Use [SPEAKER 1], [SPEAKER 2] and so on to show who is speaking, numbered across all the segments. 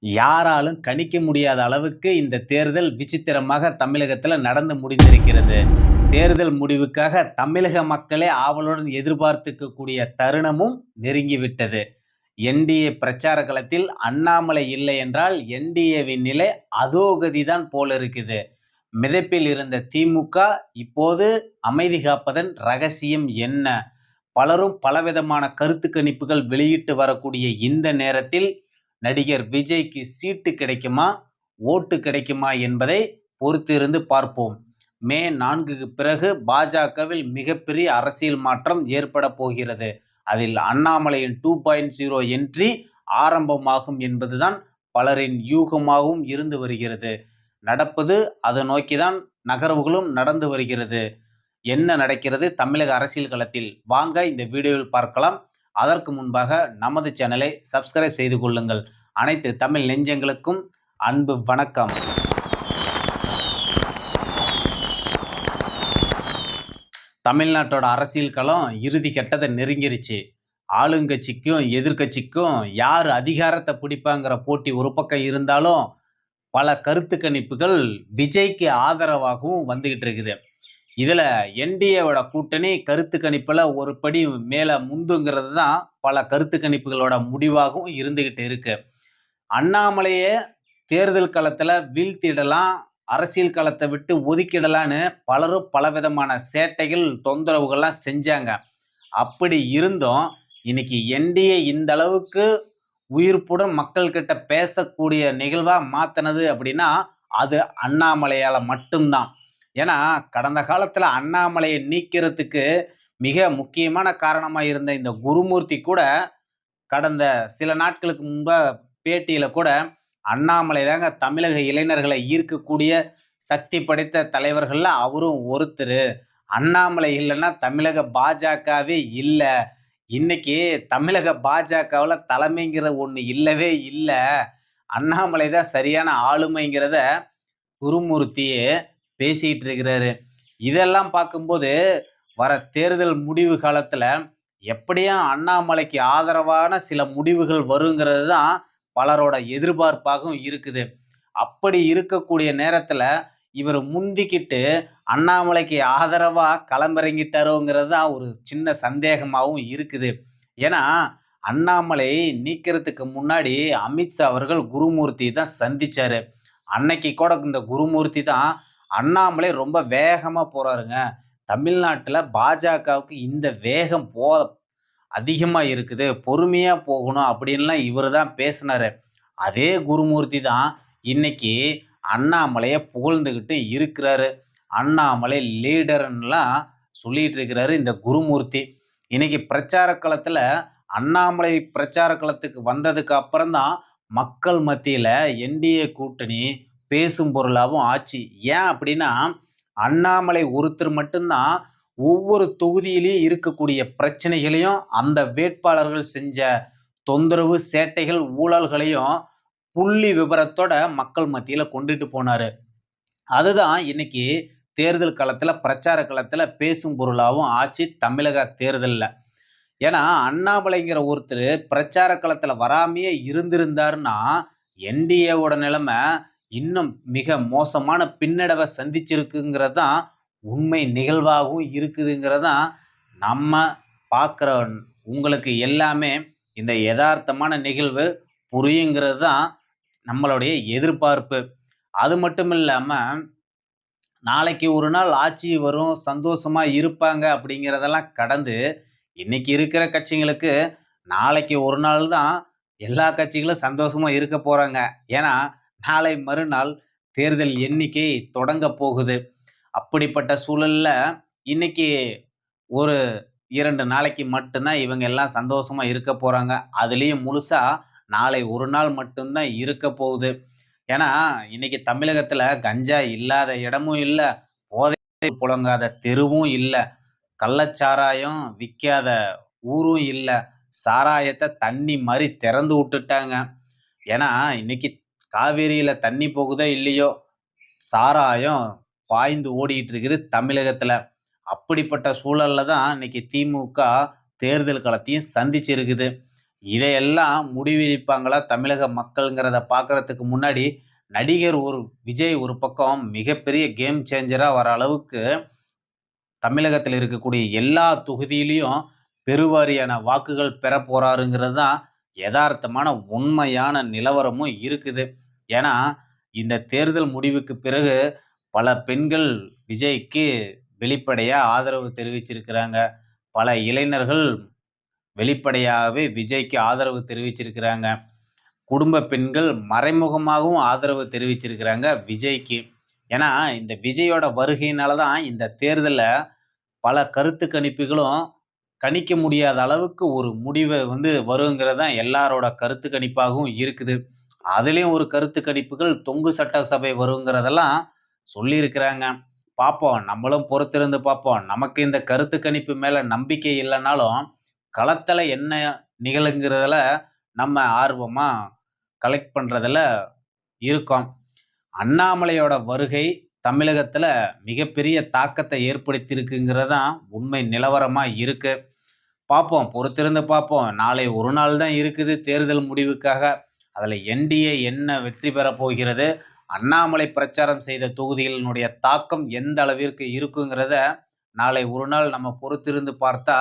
[SPEAKER 1] யாராலும் கணிக்க முடியாத அளவுக்கு இந்த தேர்தல் விசித்திரமாக தமிழகத்துல நடந்து முடிந்திருக்கிறது. தேர்தல் முடிவுக்காக தமிழக மக்களே ஆவலுடன் எதிர்பார்த்துக்கக்கூடிய தருணமும் நெருங்கிவிட்டது. என்டிஏ பிரச்சார களத்தில் அண்ணாமலை இல்லை என்றால் என்டிஏவின் நிலை அதோகதிதான் போல இருக்குது. மிதப்பில் இருந்த திமுக இப்போது அமைதி காப்பதன் ரகசியம் என்ன? பலரும் பலவிதமான கருத்து கணிப்புகள் வெளியிட்டு வரக்கூடிய இந்த நேரத்தில் நடிகர் விஜய்க்கு சீட்டு கிடைக்குமா, ஓட்டு கிடைக்குமா என்பதை பொறுத்திருந்து பார்ப்போம். மே 4க்கு பிறகு பாஜகவில் மிகப்பெரிய அரசியல் மாற்றம் ஏற்பட போகிறது. அதில் அண்ணாமலையின் 2.0 என்ட்ரி ஆரம்பமாகும் என்பதுதான் பலரின் யூகமாகவும் இருந்து வருகிறது. நடப்பது அதை நோக்கிதான் நகர்வுகளும் நடந்து வருகிறது. என்ன நடக்கிறது தமிழக அரசியல் களத்தில்? வாங்க இந்த வீடியோவில் பார்க்கலாம். அதற்கு முன்பாக நமது சேனலை சப்ஸ்கிரைப் செய்து கொள்ளுங்கள். அனைத்து தமிழ் நெஞ்சங்களுக்கும் அன்பு வணக்கம். தமிழ்நாட்டோட அரசியல் களம் இறுதி கட்டத்தை நெருங்கிருச்சு. ஆளுங்கட்சிக்கும் எதிர்கட்சிக்கும் யார் அதிகாரத்தை பிடிப்பாங்கிற போட்டி ஒரு பக்கம் இருந்தாலும் பல கருத்து கணிப்புகள் விஜய்க்கு ஆதரவாகவும் வந்துகிட்டு இருக்குது. இதுல என்டிஏவோட கூட்டணி கருத்து கணிப்புல ஒரு படி மேல முந்துங்கிறது தான் பல கருத்து கணிப்புகளோட முடிவாகவும் இருந்துகிட்டு இருக்கு. அண்ணாமலையே தேர்தல் களத்துல வீழ்த்திடலாம், அரசியல் களத்தை விட்டு ஒதுக்கிடலான்னு பலரும் பலவிதமான சேட்டைகள் தொந்தரவுகள்லாம் செஞ்சாங்க. அப்படி இருந்தும் இன்னைக்கு என்டிஏ இந்த அளவுக்கு உயிர்ப்புடன் மக்கள் கிட்ட பேசக்கூடிய நிகழ்வா மாத்தினது அப்படின்னா அது அண்ணாமலையால மட்டும்தான். ஏன்னா கடந்த காலத்துல அண்ணாமலையை நீக்கிறதுக்கு மிக முக்கியமான காரணமா இருந்த இந்த குருமூர்த்தி கூட கடந்த சில நாட்களுக்கு முன்ப பேட்டியில கூட அண்ணாமலை தாங்க தமிழக இளைஞர்களை ஈர்க்கக்கூடிய சக்தி படைத்த தலைவர்கள்ல அவரும் ஒருத்தர். அண்ணாமலை இல்லைன்னா தமிழக பாஜகவே இல்லை. இன்னைக்கு தமிழக பாஜகவில் தலைமைங்கிற ஒண்ணு இல்லவே இல்லை. அண்ணாமலை தான் சரியான ஆளுமைங்கிறத குருமூர்த்தியே பேசிட்டு இருக்கிறாரு. இதெல்லாம் பார்க்கும்போது வர தேர்தல் முடிவு காலத்துல எப்படியும் அண்ணாமலைக்கு ஆதரவான சில முடிவுகள் வருங்கிறது தான் பலரோட எதிர்பார்ப்பாகவும் இருக்குது. அப்படி இருக்கக்கூடிய நேரத்துல இவர் முந்திக்கிட்டு அண்ணாமலைக்கு ஆதரவா களமிறங்கிட்டாரோங்கிறது தான் ஒரு சின்ன சந்தேகமாகவும் இருக்குது. ஏன்னா அண்ணாமலை நீக்கிறதுக்கு முன்னாடி அமித்ஷா அவர்கள் குருமூர்த்தி தான் சந்திச்சாரு. அன்னைக்கு கூட இந்த குருமூர்த்தி தான் அண்ணாமலை ரொம்ப வேகமா போறாருங்க, தமிழ்நாட்டுல பாஜகவுக்கு இந்த வேகம் அதிகமா இருக்குது, பொறுமையா போகணும் அப்படின்லாம் இவர் தான் பேசினாரு. அதே குருமூர்த்தி தான் இன்னைக்கு அண்ணாமலைய புகழ்ந்துகிட்டு இருக்கிறாரு. அண்ணாமலை லீடர்லாம் சொல்லிட்டு இருக்கிறாரு இந்த குருமூர்த்தி. இன்னைக்கு பிரச்சார களத்துல அண்ணாமலை பிரச்சார களத்துக்கு வந்ததுக்கு அப்புறம் தான் மக்கள் மத்தியில என்டிஏ கூட்டணி பேசும் பொருளாகவும் ஆச்சு. ஏன் அப்படின்னா அண்ணாமலை ஒருத்தர் மட்டும்தான் ஒவ்வொரு தொகுதியிலையும் இருக்கக்கூடிய பிரச்சனைகளையும் அந்த வேட்பாளர்கள் செஞ்ச தொந்தரவு சேட்டைகள் ஊழல்களையும் புள்ளி விவரத்தோட மக்கள் மத்தியில கொண்டுட்டு போனாரு. அதுதான் இன்னைக்கு தேர்தல் களத்துல பிரச்சார களத்துல பேசும் பொருளாகவும் ஆச்சு தமிழக தேர்தல்ல. ஏன்னா அண்ணாமலைங்கிற ஒருத்தர் பிரச்சார களத்துல வராமையே இருந்திருந்தாருன்னா என்டிஏவோட நிலைமை இன்னும் மிக மோசமான பின்னடைவை சந்திச்சிருக்குங்கிறது தான் உண்மை நிகழ்வாகவும் இருக்குதுங்கிறதான் நம்ம பார்க்குற உங்களுக்கு எல்லாமே இந்த யதார்த்தமான நிகழ்வு புரியுங்கிறது தான் நம்மளுடைய எதிர்பார்ப்பு. அது மட்டும் இல்லாமல் நாளைக்கு ஒரு நாள் ஆட்சி வரும், சந்தோஷமா இருப்பாங்க அப்படிங்கிறதெல்லாம் கடந்து இன்னைக்கு இருக்கிற கட்சிங்களுக்கு நாளைக்கு ஒரு நாள் தான் எல்லா கட்சிகளும் சந்தோஷமா இருக்க போறாங்க. ஏன்னா நாளை மறுநாள் தேர்தல் எண்ணிக்கை தொடங்க போகுது. அப்படிப்பட்ட சூழல்ல இன்னைக்கு ஒரு 2 நாளைக்கு மட்டும்தான் இவங்க எல்லாம் சந்தோஷமா இருக்க போறாங்க. அதுலயும் முழுசா நாளை ஒரு நாள் மட்டும்தான் இருக்க போகுது. ஏன்னா இன்னைக்கு தமிழகத்துல கஞ்சா இல்லாத இடமும் இல்லை, போதை புழங்காத தெருவும் இல்லை, கள்ளச்சாராயம் விற்காத ஊரும் இல்லை, சாராயத்தை தண்ணி மாதிரி திறந்து விட்டுட்டாங்க. ஏன்னா இன்னைக்கு காவேரியில தண்ணி போகுதோ இல்லையோ சாராயம் பாய்ந்து ஓடிட்டு இருக்குது தமிழகத்துல. அப்படிப்பட்ட சூழல்ல தான் இன்னைக்கு திமுக தேர்தல் களத்தையும் சந்திச்சிருக்குது. இதையெல்லாம் முடிவெடுப்பாங்களா தமிழக மக்கள்ங்கிறத பார்க்கறதுக்கு முன்னாடி, நடிகர் விஜய் ஒரு பக்கம் மிகப்பெரிய கேம் சேஞ்சரா வர அளவுக்கு தமிழகத்தில இருக்கக்கூடிய எல்லா தொகுதியிலயும் பெருவாரியான வாக்குகள் பெறப் போறாருங்கிறது தான் எதார்த்தமான உண்மையான நிலவரமும் இருக்குது. ஏன்னா, இந்த தேர்தல் முடிவுக்கு பிறகு பல பெண்கள் விஜய்க்கு வெளிப்படையா ஆதரவு தெரிவிச்சிருக்கிறாங்க. பல இளைஞர்கள் வெளிப்படையாவே விஜய்க்கு ஆதரவு தெரிவிச்சிருக்கிறாங்க. குடும்ப பெண்கள் மறைமுகமாகவும் ஆதரவு தெரிவிச்சிருக்கிறாங்க விஜய்க்கு. ஏன்னா, இந்த விஜயோட வருகையினால தான் இந்த தேர்தல்ல பல கருத்து கணிப்புகளும் கணிக்க முடியாத அளவுக்கு ஒரு முடிவு வருங்கிறது தான் எல்லாரோட கருத்து கணிப்பாகவும் இருக்குது. அதுலயும் ஒரு கருத்து கணிப்புகள் தொங்கு சட்டசபை வருங்கிறதெல்லாம் சொல்லியிருக்கிறாங்க. பார்ப்போம். நம்மளும் பொறுத்திருந்து பார்ப்போம். நமக்கு இந்த கருத்து கணிப்பு மேல நம்பிக்கை இல்லனாலும், களத்துல என்ன நிகழுங்கிறதுல நம்ம ஆர்வமா கலெக்ட் பண்றதுல இருக்கோம். அண்ணாமலையோட வருகை தமிழகத்துல மிகப்பெரிய தாக்கத்தை ஏற்படுத்தியிருக்குங்கிறது தான் உண்மை நிலவரமா இருக்கு. பார்ப்போம். பொறுத்திருந்து பார்ப்போம். நாளை ஒரு நாள் தான் இருக்குது தேர்தல் முடிவுக்காக. அதுல என்டிஏ என்ன வெற்றி பெறப் போகிறது? அண்ணாமலை பிரச்சாரம் செய்த தொகுதிகளினுடைய தாக்கம் எந்த அளவிற்கு இருக்குங்கிறத நாளை ஒரு நாள் நம்ம பொறுத்திருந்து பார்த்தா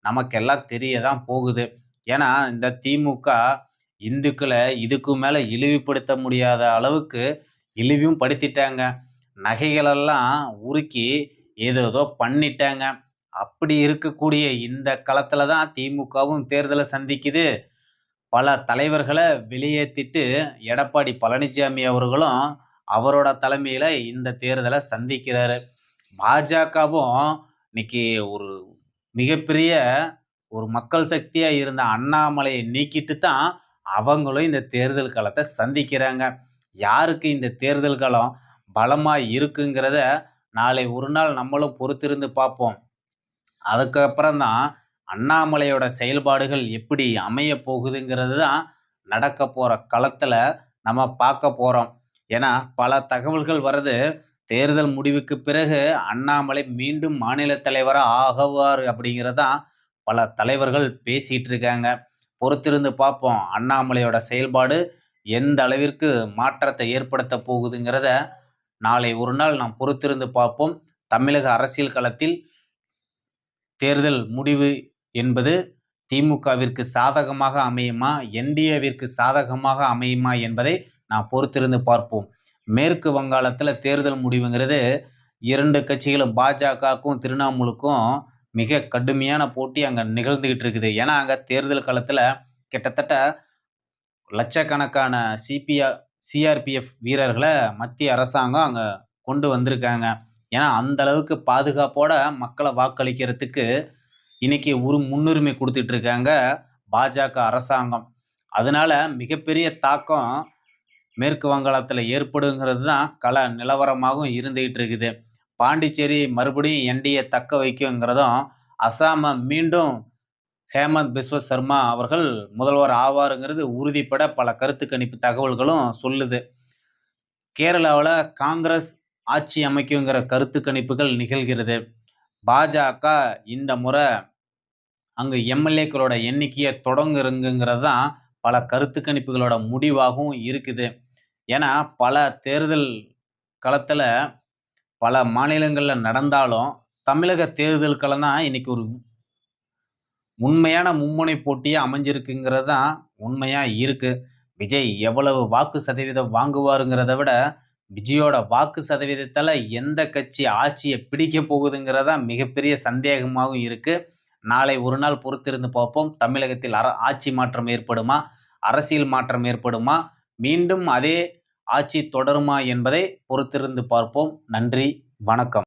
[SPEAKER 1] நமக்கெல்லாம் தெரிய தான் போகுது. ஏன்னா, இந்த திமுக இந்துக்கள இதுக்கு மேல இழிவுபடுத்த முடியாத அளவுக்கு இழிவும் படுத்திட்டாங்க. நகைகளெல்லாம் உருக்கி ஏதேதோ பண்ணிட்டாங்க. அப்படி இருக்கக்கூடிய இந்த களத்துல தான் திமுகவும் தேர்தலை சந்திக்குது. பல தலைவர்கள வெளியேத்திட்டு எடப்பாடி பழனிசாமி அவர்களும் அவரோட தலைமையில இந்த தேர்தலை சந்திக்கிறாரு. பாஜகவும் இன்னைக்கு ஒரு மிகப்பெரிய ஒரு மக்கள் சக்தியா இருந்த அண்ணாமலையை நீக்கிட்டு தான் அவங்களும் இந்த தேர்தல் களத்தை சந்திக்கிறாங்க. யாருக்கு இந்த தேர்தல் களம் பலமா இருக்குங்கிறத நாளை ஒரு நாள் நம்மளும் பொறுத்திருந்து பார்ப்போம். அதுக்கப்புறம் தான் அண்ணாமலையோட செயல்பாடுகள் எப்படி அமைய போகுதுங்கிறது தான் நடக்க போற களத்துல நம்ம பார்க்க போறோம். ஏன்னா, பல தகவல்கள் வருது. தேர்தல் முடிவுக்கு பிறகு அண்ணாமலை மீண்டும் மாநில தலைவரா ஆகுவார் அப்படிங்கிறது தான் பல தலைவர்கள் பேசிட்டு இருக்காங்க. பொறுத்திருந்து பார்ப்போம். அண்ணாமலையோட செயல்பாடு எந்த அளவிற்கு மாற்றத்தை ஏற்படுத்த போகுதுங்கிறத நாளை ஒரு நாள் நாம் பொறுத்திருந்து பார்ப்போம். தமிழக அரசியல் களத்தில் தேர்தல் முடிவு என்பது திமுகவிற்கு சாதகமாக அமையுமா? என்டிஏவிற்கு சாதகமாக அமையுமா என்பதை நாம் பொறுத்திருந்து பார்ப்போம். மேற்கு வங்காளத்துல தேர்தல் முடிவுங்கிறது 2 கட்சிகளும் பாஜகவுக்கும், திரிணாமுலுக்கும் மிக கடுமையான போட்டி அங்க நிகழ்ந்துகிட்டு இருக்குது. ஏன்னா, அங்க தேர்தல் களத்துல கிட்டத்தட்ட லட்சக்கணக்கான சிஆர்பிஎஃப் வீரர்கள மத்திய அரசாங்கம் அங்க கொண்டு வந்திருக்காங்க. ஏன்னா, அந்த அளவுக்கு பாதுகாப்போட மக்கள வாக்களிக்கிறதுக்கு இன்னைக்கு ஒரு முன்னுரிமை குடுத்துட்டு இருக்காங்க பாஜக அரசாங்கம். அதனால மிகப்பெரிய தாக்கம் மேற்கு வங்காளத்துல ஏற்படுங்கிறது தான் கள நிலவரமாகவும் இருந்துகிட்டு இருக்குது. பாண்டிச்சேரி மறுபடியும் என்டிஏ தக்க வைக்குங்கிறதும், அசாம மீண்டும் ஹேமந்த் பிஸ்வ சர்மா அவர்கள் முதல்வர் ஆவாருங்கிறது உறுதிப்பட பல கருத்து கணிப்பு தகவல்களும் சொல்லுது. கேரளாவுல காங்கிரஸ் ஆட்சி அமைக்குங்கிற கருத்து கணிப்புகள் நிகழ்கிறது. பாஜக இந்த முறை அங்கு எம்எல்ஏக்களோட எண்ணிக்கையை தொடங்குங்கிறது தான் பல கருத்து கணிப்புகளோட முடிவாகவும் இருக்குது. ஏன்னா, பல தேர்தல் களத்துல பல மாநிலங்கள்ல நடந்தாலும், தமிழக தேர்தல் களம் தான் இன்னைக்கு ஒரு உண்மையான மும்முனை போட்டியா அமைஞ்சிருக்குங்கிறது தான் உண்மையா இருக்கு. விஜய் எவ்வளவு வாக்கு சதவீதம் வாங்குவாருங்கிறத விட, விஜயோட வாக்கு சதவீதத்தால எந்த கட்சி ஆட்சியை பிடிக்க போகுதுங்கிறது தான் மிகப்பெரிய சந்தேகமாகவும் இருக்கு. நாளை ஒரு நாள் பொறுத்திருந்து பார்ப்போம். தமிழகத்தில் ஆட்சி மாற்றம் ஏற்படுமா? அரசியல் மாற்றம் ஏற்படுமா? மீண்டும் அதே ஆட்சி தொடருமா என்பதை பொறுத்திருந்து பார்ப்போம். நன்றி, வணக்கம்.